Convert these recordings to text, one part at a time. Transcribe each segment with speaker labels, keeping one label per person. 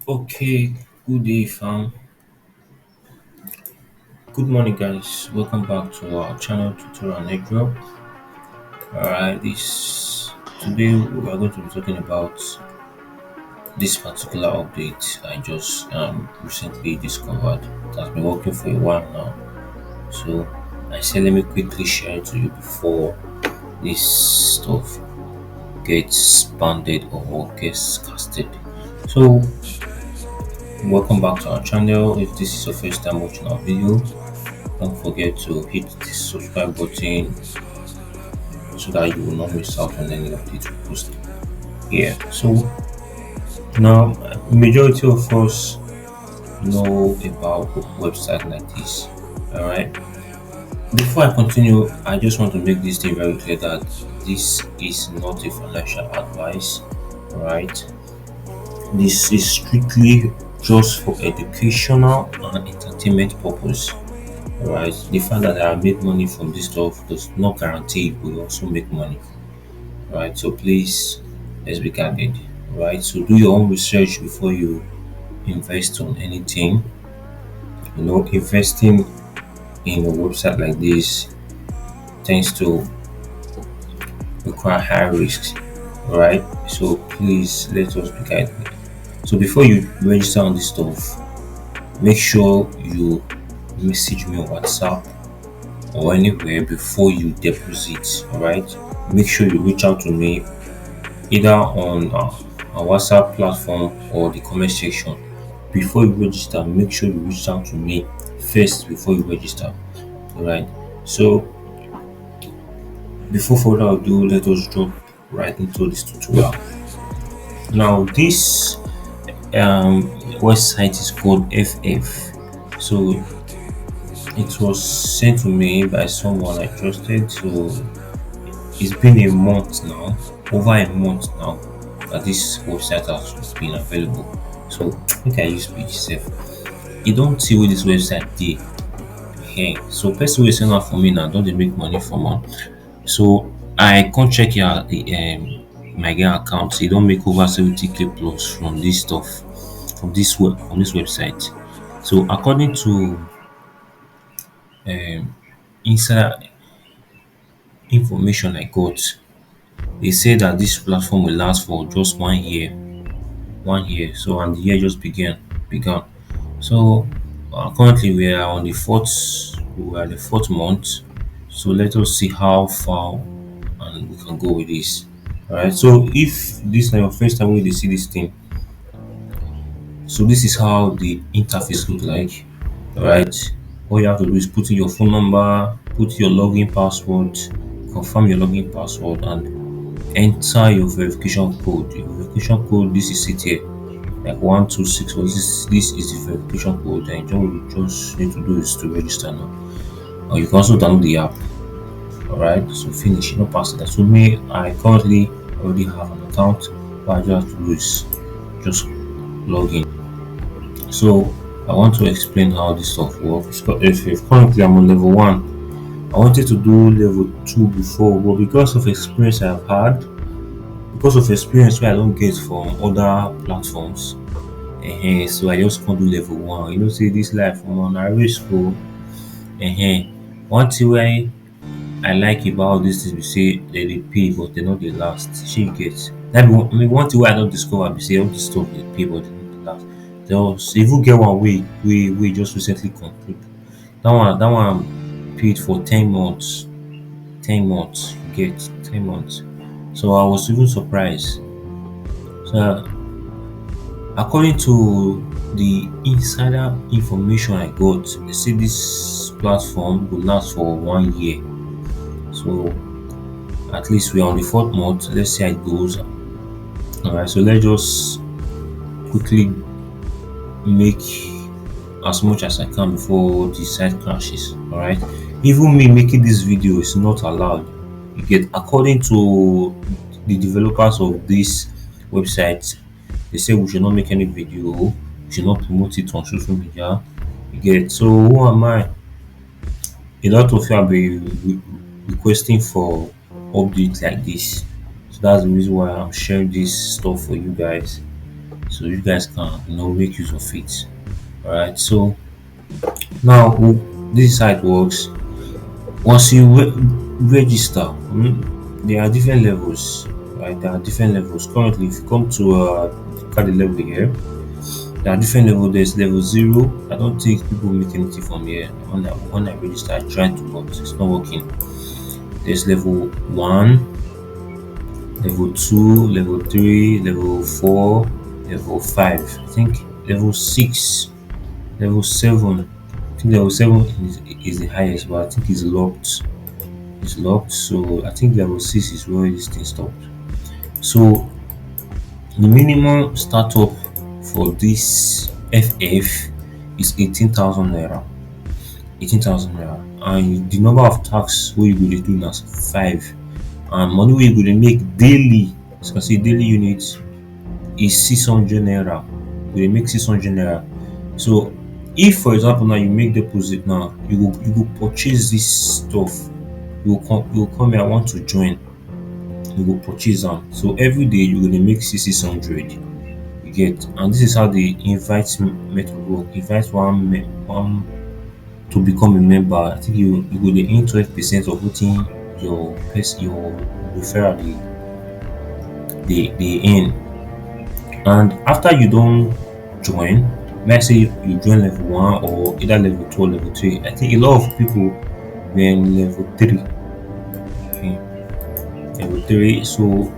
Speaker 1: Okay, good day, fam. Good morning, guys. Welcome back to our channel tutorial network. Alright, this today we are going to be talking about this particular update I just recently discovered. It has been working for a while now. So I said let me quickly share it to you before this stuff gets banded or gets casted. So welcome back to our channel. If this is your first time watching our video, don't forget to hit the subscribe button so that you will not miss out on any updates we post here. So now, majority of us know about website like this. All right. Before I continue, I just want to make this thing very clear that this is not a financial advice. All right. This is strictly just for educational and entertainment purpose. Alright, the fact that I make money from this stuff does not guarantee you will also make money. Alright, so please let's be candid. Alright, so do your own research before you invest on anything. Investing in a website like this tends to require high risks. Alright, so please let us be guided. So before you register on this stuff, make sure you message me on WhatsApp or anywhere before you deposit. All right, make sure you reach out to me either on our WhatsApp platform or the comment section before you register. Make sure you reach out to me first before you register. All right, so before further ado, let us jump right into this tutorial. Now this website is called FF. So it was sent to me by someone I trusted. So it's been a month now, over a month now, that this website has been available. So make I use page itself. You don't see where this website dey. So person wey send am for me now don dey make money from am. So I come check here my guy account. He don make over 70k plus from this stuff, from this website. So according to insider information I got, they say that this platform will last for just 1 year. 1 year. So and the year just began. So currently we are on the fourth month. So let us see how far and we can go with this. Alright. So if this is your first time when you see this thing, so this is how the interface look like. Alright. All you have to do is put in your phone number, put your login password, confirm your login password, and enter your verification code. Your verification code, this is it here, like 126. Or this is the verification code, and you just need to do is to register now. Or you can also download the app. Alright, so finish, pass that. So me, I currently already have an account. What I just have to do is just log in. So I want to explain how this stuff works. If currently I'm on level 1, I wanted to do level 2 before, but because of experience I've had, because of experience where I don't get from other platforms, so I just can't do level 1. Say this life on I risk go. One thing where I like about this is we say they pay, but they not the last. She gets that one thing where I don't discover be say all this stuff they pay, but they not the last. Just even get one we just recently conclude. That one paid for 10 months. 10 months, you get 10 months. So I was even surprised. So according to the insider information I got, they say this platform will last for 1 year. So at least we're on the fourth month. Let's see how it goes. Alright, so let's just quickly make as much as I can before the site crashes. Alright, even me making this video is not allowed. You get, according to the developers of this website, they say we should not make any video, we should not promote it on social media. You get, so who am I? A lot of you have been requesting for updates like this. So that's the reason why I'm sharing this stuff for you guys. so you guys can make use of it. All right. So now this is how it works. Once you register, there are different levels. Right, there are different levels. Currently, if you come to look at the level here, there are different levels. There's level zero. I don't think people make anything from here. When I register, I tried to, but it's not working. There's level one, level two, level three, level four, level five. I think level six, level seven. I think level seven is the highest, but I think it's locked. It's locked. So I think level six is where this thing stops. So the minimum startup for this FF is 18,000 naira. 18,000 naira. And the number of tasks we will do now is 5. And money we will make daily, as you can see, daily units is 600 naira. We make 600 naira. So if, for example, now you make deposit now, you will purchase this stuff. You will come here, I want to join. You will purchase them. So every day you're gonna make 600. You get, and this is how the invite method work. Invite one to become a member. I think you go dey earn 12% of wetin your referral dey earn. And after you don join, let's say you join level one or either level two or level three. I think a lot of people were in level three. Okay. Level three. So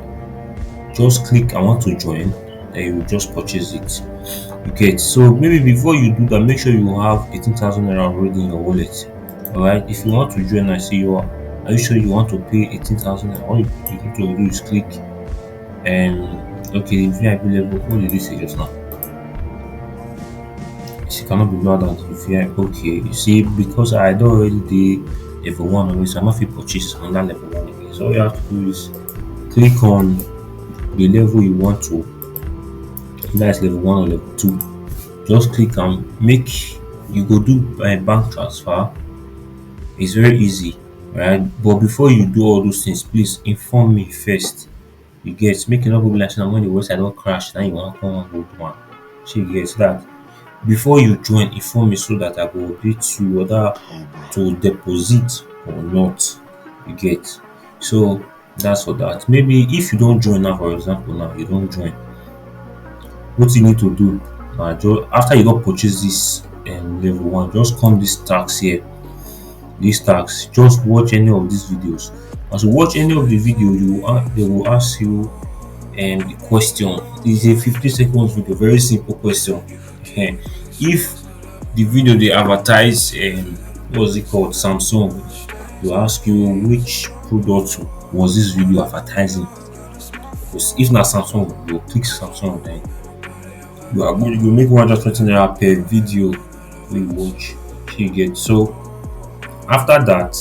Speaker 1: just click I want to join, then you just purchase it. You get, so maybe before you do that, make sure you have 18,000 naira already in your wallet. Alright, if you want to join, I see you are you sure you want to pay 18,000 naira? All you need to do is click okay, the VIP level. What did you say just now? It cannot be lower than the VIP. Okay, you see, because I don't already did level one already, so I'm not fit purchase another level one again. So all you have to do is click on the level you want to, that's level one or level two. Just click and make, you go do bank transfer. It's very easy, right? But before you do all those things, please inform me first. You get, make it not go be like when the website don't crash, now you want to come and go do one. So you get, so that before you join, inform me so that I will update you whether to deposit or not. You get, so that's for that. Maybe if you don't join now, for example, now you don't join, what you need to do just after you don purchase this level one, just come this tax here, this tax, just watch any of these videos. As you watch any of the video, they will ask you the question. It's a 15 seconds video, very simple question. If the video they advertise what's it called, Samsung, will ask you which product was this video advertising. If not Samsung, you will click Samsung, then you are good. You make 120 naira per video we watch. You get, so after that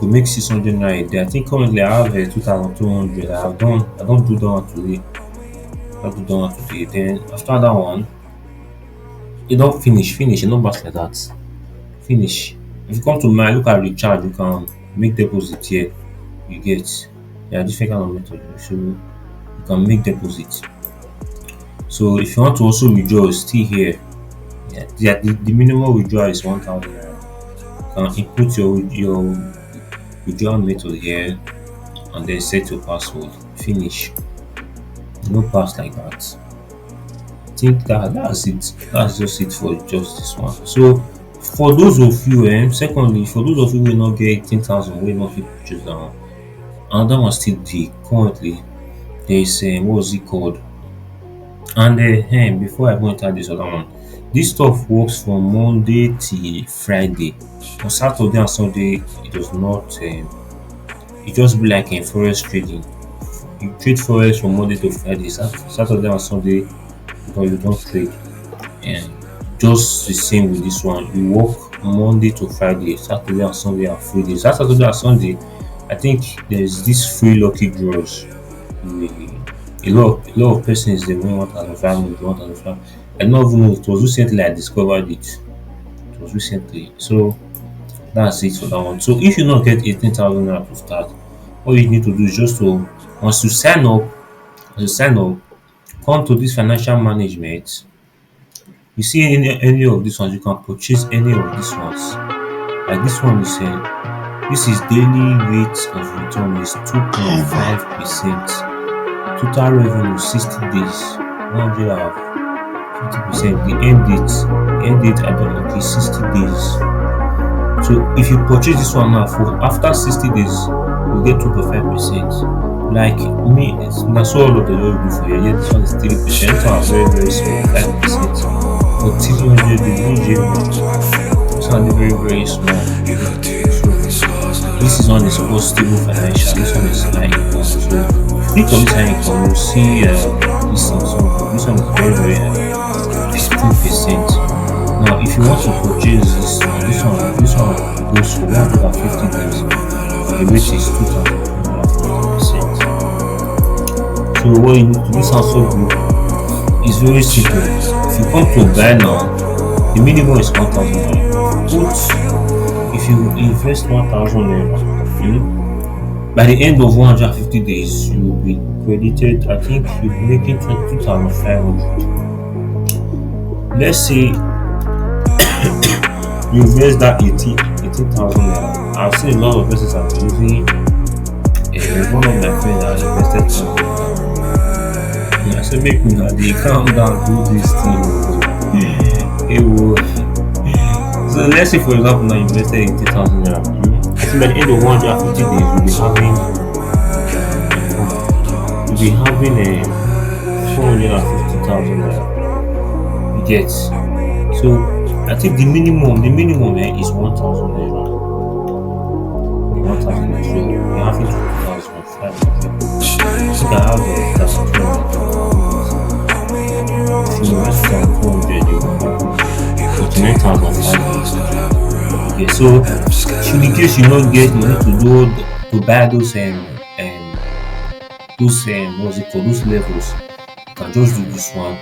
Speaker 1: you make 600 naira a day. I think currently I have 2,200. I don't do that one today. I don't do that one today. Then after that one, you don't finish. You don't pass like that. Finish. If you come to my look at recharge, you can make deposit here. You get, there are different kind of methods. So you can make deposit. So if you want to also withdraw, still here. Yeah, the minimum withdrawal is 1,000 naira. You can input your withdrawal method here and then set your password. Finish. No pass like that. I think that's it. That's just it for just this one. So for those of you, secondly, for those of you who will not get 18,000, will not fit purchase that one. Another one still there. Currently, there is what's it called? And before I go enter this other one, this stuff works from Monday till Friday. On Saturday and Sunday, it does not. It just be like in forex trading. You trade forex from Monday to Friday. Saturday and Sunday, but you don't trade. And just the same with this one. You work Monday to Friday. Saturday and Sunday are free days. That Saturday and Sunday, I think there's this free lucky draws. A lot of persons they win 1,500, 1,500. I don't even know. It was recently I discovered it. It was recently. So that's it for that one. So if you not get 18,000 naira to start, all you need to do is just to once you sign up, Come to this financial management, you see any of these ones, you can purchase any of these ones. Like this one is this is daily rate of return is 2.5%. Total revenue 60 days, 150%. The end date I don't okay 60 days. So if you purchase this one now for after 60 days, you get 2.5%. Like me, it's not so all of the do for you. Yeah, this one is 3%. So I'm very, very small, 5%. But 300 this one is very, very small. So this is one is supposed stable financial. This one is high income. So if you think of this high income, you see this Samsung. This one is very, very high, 15%. Now, if you want to purchase this one goes for 150 days. The rate is 2,250%. So what you need to do Samsung Group is very simple. If you come to buy now, the minimum is 1,000 naira. If you invest 1,000 naira, by the end of 150 days, you will be credited. I think you'll be making 22,500. Let's say you invest that 18,000 naira. I've seen a lot of persons are using. One of my friends has invested 200,000. I said, make me now, they calm down, do this thing. It will. So let's say, for example, now you invested 80,000 naira. I think by the end of 150 days, you'll be having a 450,000 naira. You get. So I think the minimum is 1,000 naira. 1,000 naira. So you're having 2,500. You can have the 2,200. If you invest 2,200, you will have 49,500. Okay, so in case you don't get money to buy what's it called, those levels, you can just do this one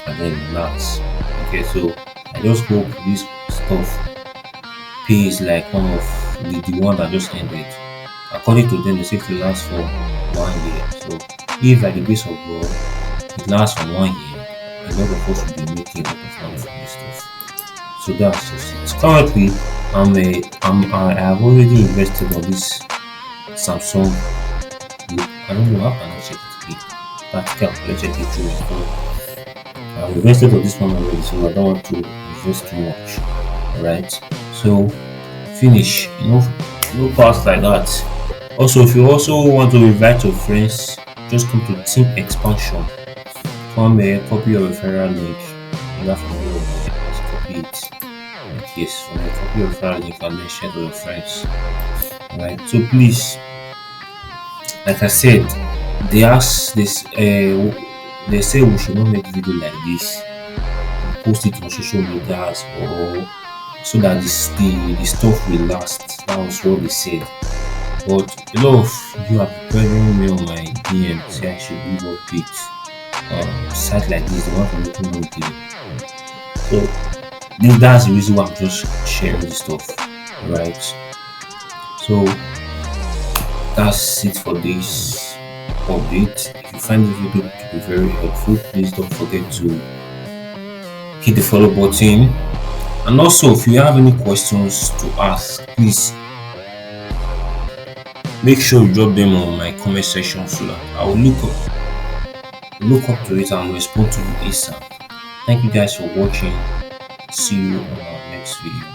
Speaker 1: and then relax. Okay, so I just hope this stuff pays like one of the one that just ended. According to them, they say it lasts for 1 year. So if by the grace of God it lasts for 1 year, a lot of us will be making a lot of money from this stuff. So that's just it. Currently, I have already invested on this Samsung group. I don't know how can I check it again. Practical, let's check it through my phone. I've invested on this one already, so I don't want to invest too much. Alright. So finish. No past like that. Also, if you also want to invite your friends, just come to Team Expansion. Come here, copy your referral link. You have to go just copy it. Like yes, from your copy your referral link and then share to your friends. Alright. So please, like I said, they ask this. They say we should not make video like this, post it on social media or so that the stuff will last. That was what they said. But a lot of you are pressuring me on my DM say I should give updates. Site like this, they want to make me video. So that's the reason why I'm just sharing this stuff, right? So that's it for this update. If you find this video to be very helpful, please don't forget to hit the follow button. And also, if you have any questions to ask, please make sure you drop them on my comment section so that I will look up to it and respond to you ASAP. Thank you guys for watching. See you on our next video.